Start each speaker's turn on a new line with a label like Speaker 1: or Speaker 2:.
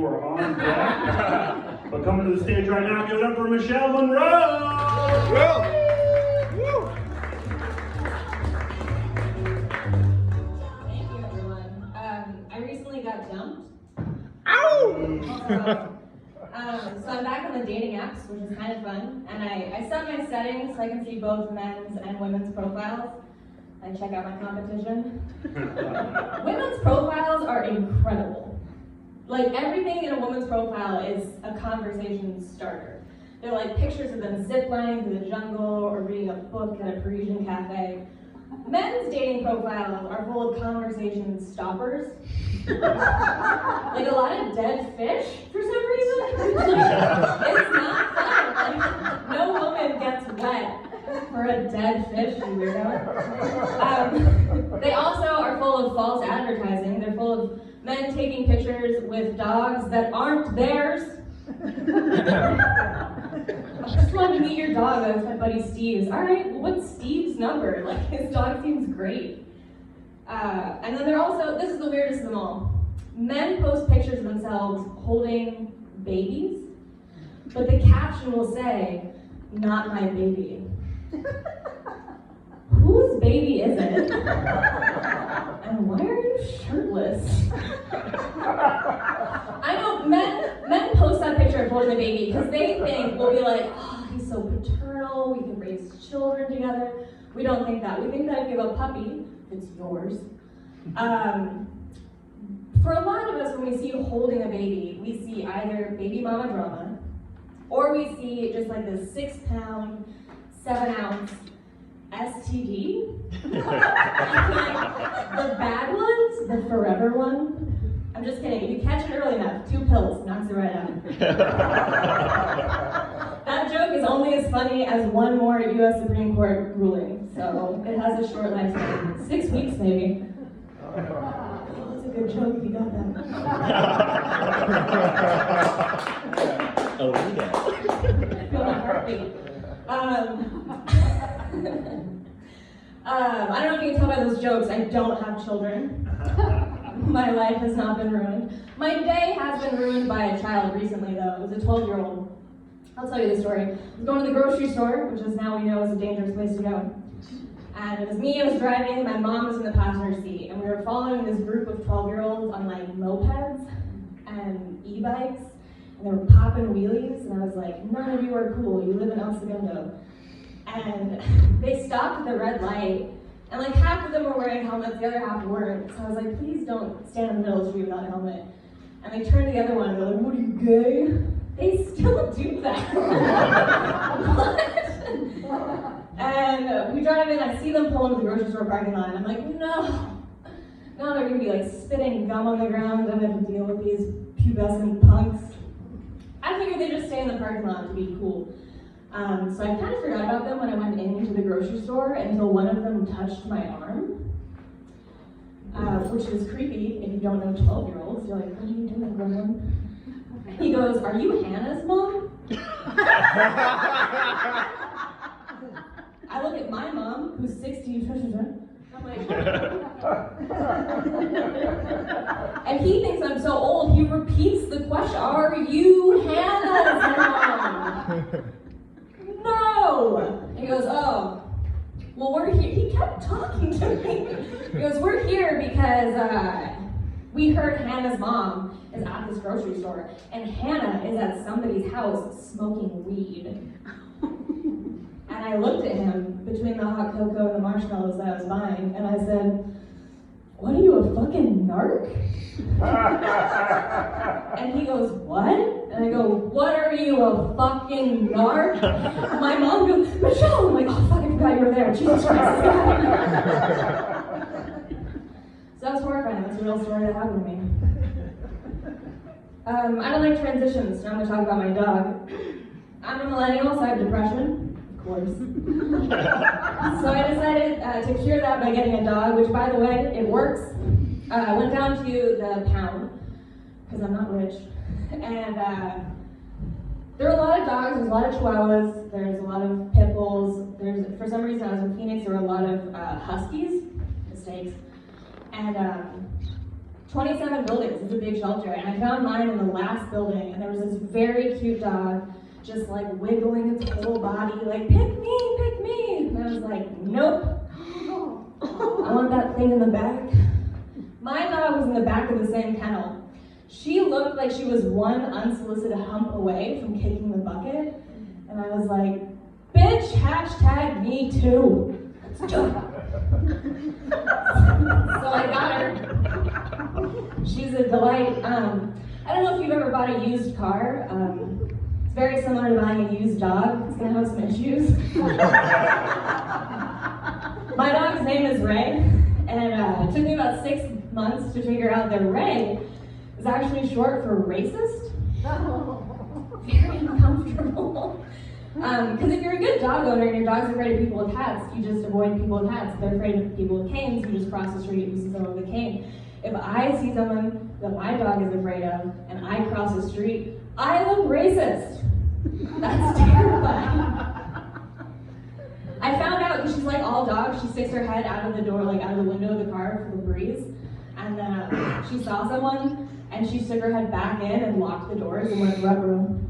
Speaker 1: who are on deck. But coming to the stage right now, give it up for Michelle Monroe!
Speaker 2: Woo!
Speaker 3: Thank you, everyone. I recently got dumped.
Speaker 2: Ow!
Speaker 3: So I'm back on the dating apps, which is kind of fun. And I set my settings so I can see both men's and women's profiles. I check out my competition. Women's profiles are incredible. Like, everything in a woman's profile is a conversation starter. They're like pictures of them ziplining through the jungle or reading a book at a Parisian cafe. Men's dating profiles are full of conversation stoppers. Like a lot of dead fish for some reason. It's not fun. Like, no woman gets wet for a dead fish, you weirdo. They also are full of false advertising. They're full of men taking pictures with dogs that aren't theirs. I just wanted to meet your dog. That's my buddy Steve's. All right, well, what's Steve's number? Like, his dog seems great. And then they're also, this is the weirdest of them all. Men post pictures of themselves holding babies, but the caption will say, "Not my baby." Whose baby is it? And why are you shirtless? I know men post that picture of holding the baby because they think we'll be like, oh, he's so paternal, we can raise children together. We don't think that. We think that if you have a puppy, it's yours. For a lot of us, when we see you holding a baby, we see either baby mama drama, or we see just like this 6-pound, 7-ounce STD. The bad ones, the forever one. I'm just kidding. If you catch it early enough, 2 pills knocks it right out. That joke is only as funny as one more U.S. Supreme Court ruling, so it has a short lifespan. 6 weeks, maybe. That's a good joke if you got that.
Speaker 2: Oh, yeah.
Speaker 3: I feel my heartbeat. I don't know if you can tell by those jokes, I don't have children. My life has not been ruined. My day has been ruined by a child recently, though. It was a 12-year-old. I'll tell you the story. I was going to the grocery store, which is now we know is a dangerous place to go. And it was me, I was driving, my mom was in the passenger seat, and we were following this group of 12-year-olds on like mopeds and e-bikes, and they were popping wheelies, and I was like, none of you are cool, you live in El Segundo. And they stopped at the red light, and like half of them were wearing helmets, the other half weren't. So I was like, please don't stand in the middle of the street without a helmet. And they turned to the other one and they're like, what are you, gay? They still do that. What? And we drive in, I see them pull into the grocery store parking lot, and I'm like, no. Now they're gonna be like spitting gum on the ground, I'm gonna have to deal with these pubescent punks. I figured they'd just stay in the parking lot to be cool. So I kind of forgot about them when I went into the grocery store until one of them touched my arm, which is creepy if you don't know 12-year-olds. You're like, what are you doing, Graham? He goes, are you Hannah's mom? I look at my mom, who's 60, I'm like, and he thinks I'm so old, he repeats the question, are you Hannah's mom? No! He goes, oh, well, we're here. He kept talking to me. He goes, we're here because we heard Hannah's mom is at this grocery store, and Hannah is at somebody's house smoking weed. And I looked at him between the hot cocoa and the marshmallows that I was buying, and I said, what are you, a fucking narc? And he goes, what? And I go, what are you, a fucking narc? My mom goes, Michelle! I'm like, oh fuck, I forgot you were there. Jesus Christ. So that was horrifying. That's a real story that happened to me. I don't like transitions, so I'm gonna talk about my dog. I'm a millennial, so I have depression. Of course. So I decided to cure that by getting a dog, which by the way, it works. I went down to the pound, because I'm not rich, and there are a lot of dogs, there's a lot of chihuahuas, there's a lot of pit bulls, for some reason I was in Phoenix, there were a lot of huskies, mistakes, and 27 buildings. It's a big shelter. And I found mine in the last building, and there was this very cute dog just like wiggling its whole body, like, pick me, pick me. And I was like, nope. I want that thing in the back. My dog was in the back of the same kennel. She looked like she was one unsolicited hump away from kicking the bucket. And I was like, bitch, hashtag me too. Let's do it. So I got her. She's a delight. I don't know if you've ever bought a used car. It's very similar to buying a used dog. It's gonna have some issues. My dog's name is Ray, and it took me about 6 months to figure out that Ray is actually short for racist. Very uncomfortable. Because if you're a good dog owner and your dog's afraid of people with hats, you just avoid people with hats. If they're afraid of people with canes, you just cross the street and see someone with a cane. If I see someone that my dog is afraid of and I cross the street, I look racist. That's terrifying. I found out because she's like all dogs, she sticks her head out of the door, like out of the window of the car for the breeze. And she saw someone and she stuck her head back in and locked the doors and went, rub room.